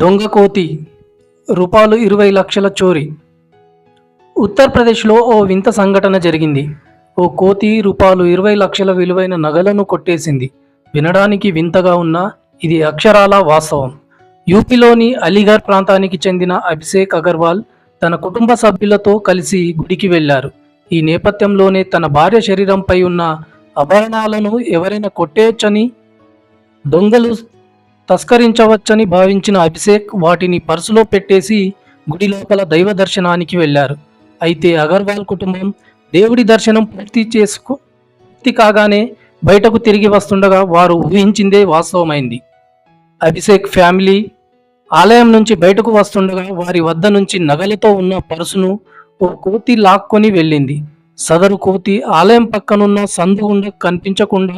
దొంగ కోతి రూపాయలు 20 లక్షల చోరీ. ఉత్తరప్రదేశ్లో ఓ వింత సంఘటన జరిగింది. ఓ కోతి రూపాయలు 20 లక్షల విలువైన నగలను కొట్టేసింది. వినడానికి వింతగా ఉన్నా ఇది అక్షరాల వాస్తవం. యూపీలోని అలీగర్ ప్రాంతానికి చెందిన అభిషేక్ అగర్వాల్ తన కుటుంబ సభ్యులతో కలిసి గుడికి వెళ్లారు. ఈ నేపథ్యంలోనే తన భార్య శరీరంపై ఉన్న ఆభరణాలను ఎవరైనా కొట్టేయచ్చని, దొంగలు తస్కరించవచ్చని భావించిన అభిషేక్ వాటిని పర్సులో పెట్టేసి గుడి లోపల దైవ దర్శనానికి వెళ్లారు. అయితే అగర్వాల్ కుటుంబం దేవుడి దర్శనం పూర్తి కాగానే బయటకు తిరిగి వస్తుండగా వారు ఊహించిందే వాస్తవమైంది. అభిషేక్ ఫ్యామిలీ ఆలయం నుంచి బయటకు వస్తుండగా వారి వద్ద నుంచి నగలతో ఉన్న పర్సును ఓ కోతి లాక్కొని వెళ్ళింది. సదరు కోతి ఆలయం పక్కనున్న సందు గుండా కనిపించకుండా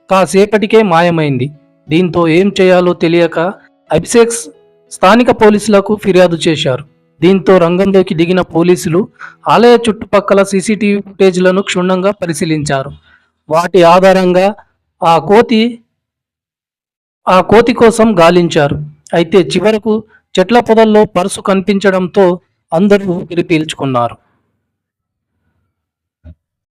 కాసేపటికే మాయమైంది. దీంతో ఏం చేయాలో తెలియక అభిషేక్ స్థానిక పోలీసులకు ఫిర్యాదు చేశారు. దీంతో రంగంలోకి దిగిన పోలీసులు ఆలయ చుట్టుపక్కల సీసీటీవీ ఫుటేజ్లను క్షుణ్ణంగా పరిశీలించారు. వాటి ఆధారంగా ఆ కోతి కోసం గాలించారు. అయితే చివరకు చెట్ల పొదల్లో పర్సు కనిపించడంతో అందరూ ఊపిరి పీల్చుకున్నారు.